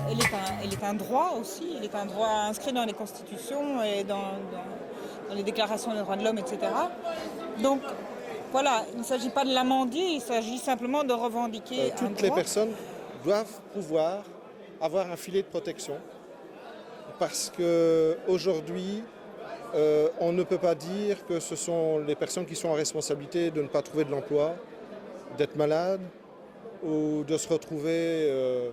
elle est un droit aussi, elle est un droit inscrit dans les constitutions et dans les déclarations des droits de l'homme, etc. Donc voilà, il ne s'agit pas de l'amendier, il s'agit simplement de revendiquer un Toutes les droit. personnes doivent pouvoir avoir un filet de protection parce qu'aujourd'hui, on ne peut pas dire que ce sont les personnes qui sont en responsabilité de ne pas trouver de l'emploi, d'être malades ou de se retrouver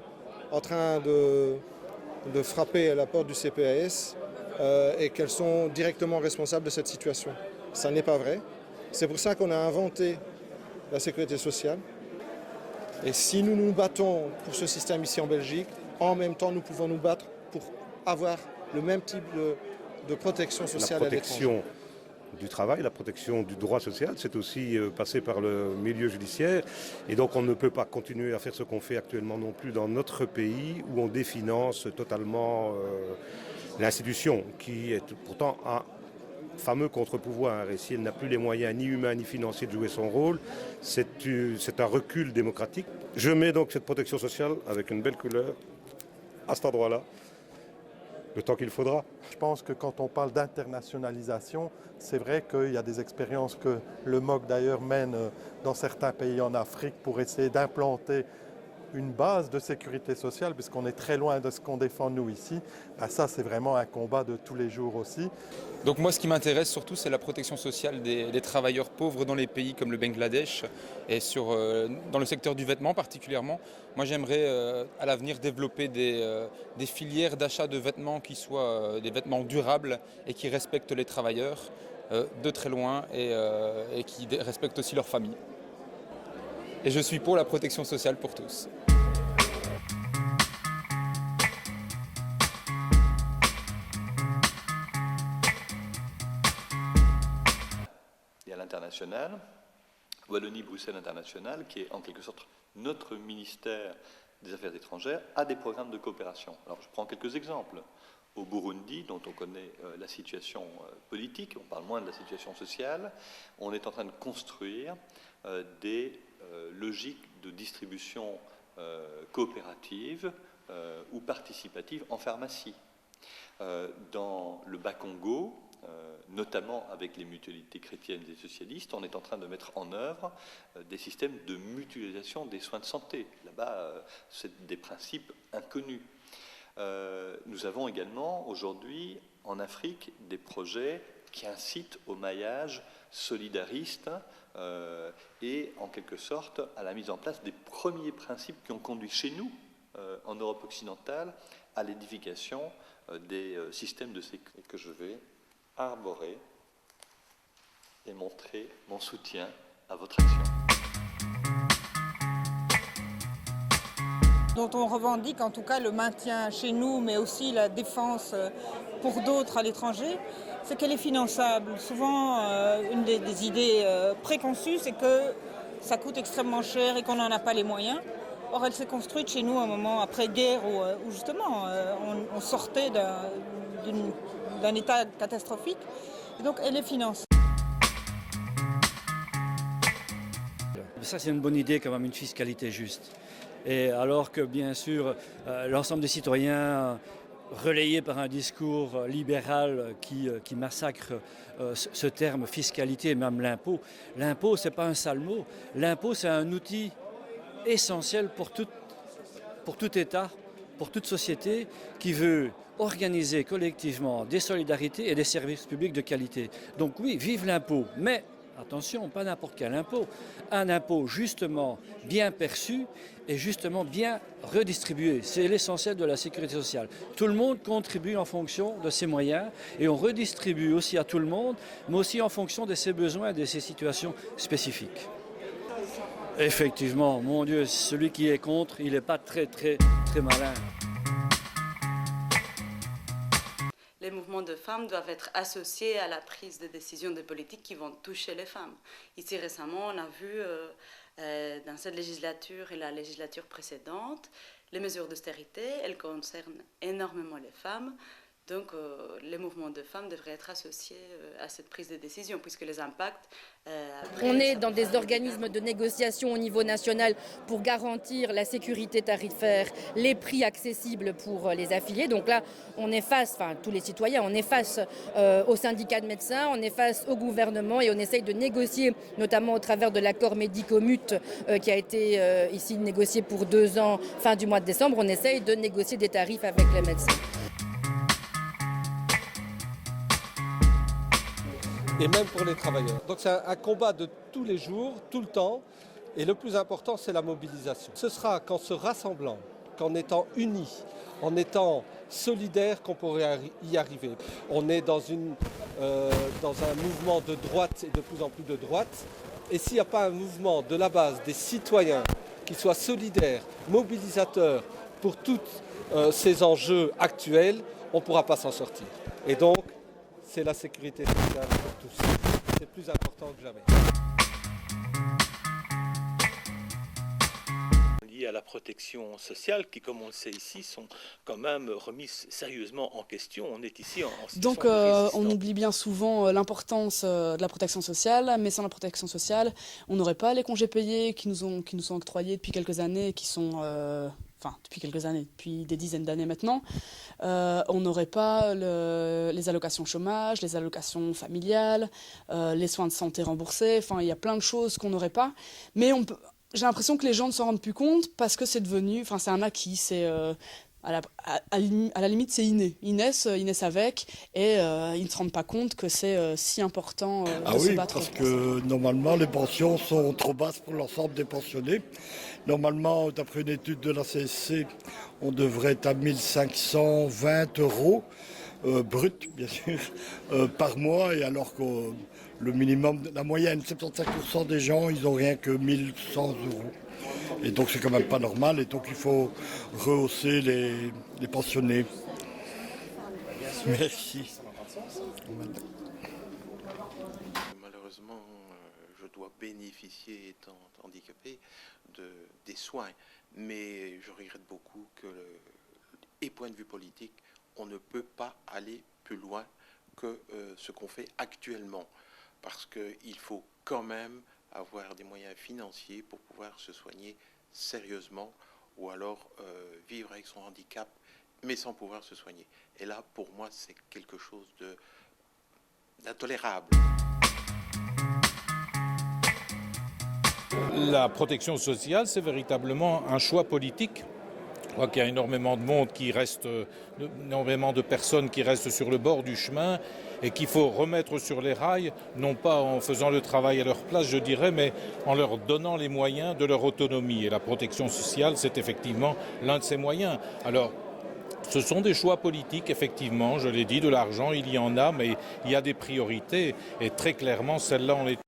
en train de frapper à la porte du CPAS et qu'elles sont directement responsables de cette situation. Ça n'est pas vrai. C'est pour ça qu'on a inventé la sécurité sociale. Et si nous nous battons pour ce système ici en Belgique, en même temps nous pouvons nous battre pour avoir le même type de protection sociale à l'étranger. La protection du travail, la protection du droit social, c'est aussi passer par le milieu judiciaire. Et donc on ne peut pas continuer à faire ce qu'on fait actuellement non plus dans notre pays où on définance totalement l'institution qui est pourtant un fameux contre-pouvoir. Et si elle n'a plus les moyens ni humains ni financiers de jouer son rôle, c'est un recul démocratique. Je mets donc cette protection sociale avec une belle couleur à cet endroit-là, le temps qu'il faudra. Je pense que quand on parle d'internationalisation, c'est vrai qu'il y a des expériences que le MOC d'ailleurs mène dans certains pays en Afrique pour essayer d'implanter une base de sécurité sociale, puisqu'on est très loin de ce qu'on défend nous ici. Ben ça, c'est vraiment un combat de tous les jours aussi. Donc moi, ce qui m'intéresse surtout, c'est la protection sociale des travailleurs pauvres dans les pays comme le Bangladesh et dans le secteur du vêtement particulièrement. Moi, j'aimerais à l'avenir développer des filières d'achat de vêtements qui soient des vêtements durables et qui respectent les travailleurs de très loin et qui respectent aussi leurs familles. Et je suis pour la protection sociale pour tous. Et à l'international, Wallonie-Bruxelles International, qui est en quelque sorte notre ministère des Affaires étrangères, a des programmes de coopération. Alors je prends quelques exemples. Au Burundi, dont on connaît la situation politique, on parle moins de la situation sociale, on est en train de construire des logiques de distribution coopérative ou participative en pharmacie. Dans le Bas-Congo, notamment avec les mutualités chrétiennes et socialistes, on est en train de mettre en œuvre des systèmes de mutualisation des soins de santé. Là-bas, c'est des principes inconnus. Nous avons également aujourd'hui en Afrique des projets qui incitent au maillage solidariste et en quelque sorte à la mise en place des premiers principes qui ont conduit chez nous, en Europe occidentale, à l'édification des systèmes de sécurité que je vais arborer et montrer mon soutien à votre action. Dont on revendique en tout cas le maintien chez nous, mais aussi la défense pour d'autres à l'étranger, c'est qu'elle est finançable. Souvent, une des idées préconçues, c'est que ça coûte extrêmement cher et qu'on n'en a pas les moyens. Or, elle s'est construite chez nous à un moment après-guerre où justement on sortait d'un état catastrophique. Et donc, elle est financée. Ça, c'est une bonne idée quand même, une fiscalité juste. Et alors que, bien sûr, l'ensemble des citoyens, relayés par un discours libéral qui massacre ce terme fiscalité et même l'impôt. L'impôt, ce n'est pas un sale mot. L'impôt, c'est un outil essentiel pour tout État, pour toute société qui veut organiser collectivement des solidarités et des services publics de qualité. Donc oui, vive l'impôt, mais attention, pas n'importe quel impôt. Un impôt justement bien perçu et justement bien redistribué. C'est l'essentiel de la sécurité sociale. Tout le monde contribue en fonction de ses moyens et on redistribue aussi à tout le monde, mais aussi en fonction de ses besoins et de ses situations spécifiques. Effectivement, mon Dieu, celui qui est contre, il n'est pas très malin. Les mouvements de femmes doivent être associés à la prise de décisions de politique qui vont toucher les femmes. Ici récemment, on a vu dans cette législature et la législature précédente, les mesures d'austérité, elles concernent énormément les femmes. Donc, les mouvements de femmes devraient être associés à cette prise de décision, puisque les impacts... On est dans des organismes de négociation au niveau national pour garantir la sécurité tarifaire, les prix accessibles pour les affiliés. Donc là, on est face, enfin tous les citoyens, on est face aux syndicats de médecins, on est face au gouvernement et on essaye de négocier, notamment au travers de l'accord médico-mut qui a été ici négocié pour 2 ans, fin du mois de décembre. On essaye de négocier des tarifs avec les médecins. Et même pour les travailleurs. Donc c'est un combat de tous les jours, tout le temps, et le plus important c'est la mobilisation. Ce sera qu'en se rassemblant, qu'en étant unis, en étant solidaires qu'on pourrait y arriver. On est dans un mouvement de droite et de plus en plus de droite, et s'il n'y a pas un mouvement de la base des citoyens qui soit solidaires, mobilisateurs pour tous ces enjeux actuels, on ne pourra pas s'en sortir. Et donc, c'est la sécurité sociale pour tous. C'est plus important que jamais. Liées à la protection sociale qui, comme on le sait ici, sont quand même remises sérieusement en question. On est ici en situation Donc on oublie bien souvent l'importance de la protection sociale, mais sans la protection sociale, on n'aurait pas les congés payés qui nous sont octroyés depuis quelques années, depuis des dizaines d'années maintenant. On n'aurait pas les allocations chômage, les allocations familiales, les soins de santé remboursés. Enfin, il y a plein de choses qu'on n'aurait pas. Mais j'ai l'impression que les gens ne s'en rendent plus compte parce que c'est devenu, c'est un acquis. C'est à la limite, c'est inné. Ils naissent avec et ils ne se rendent pas compte que c'est si important de se battre. Parce que normalement, les pensions sont trop basses pour l'ensemble des pensionnés. Normalement, d'après une étude de la CSC, on devrait être à 1 520 € brut, bien sûr, par mois. Et alors que le minimum, la moyenne, 75% des gens, ils n'ont rien que 1 100 €. Et donc c'est quand même pas normal, et donc il faut rehausser les pensionnés. Merci. Malheureusement, je dois bénéficier, étant handicapé, des soins. Mais je regrette beaucoup que, et point de vue politique, on ne peut pas aller plus loin que ce qu'on fait actuellement. Parce qu'il faut quand même avoir des moyens financiers pour pouvoir se soigner sérieusement ou alors vivre avec son handicap mais sans pouvoir se soigner. Et là, pour moi, c'est quelque chose d'intolérable. La protection sociale, c'est véritablement un choix politique. Je crois qu'il y a énormément de monde énormément de personnes qui restent sur le bord du chemin et qu'il faut remettre sur les rails, non pas en faisant le travail à leur place, je dirais, mais en leur donnant les moyens de leur autonomie. Et la protection sociale, c'est effectivement l'un de ces moyens. Alors, ce sont des choix politiques, effectivement, je l'ai dit, de l'argent, il y en a, mais il y a des priorités. Et très clairement, celle-là en est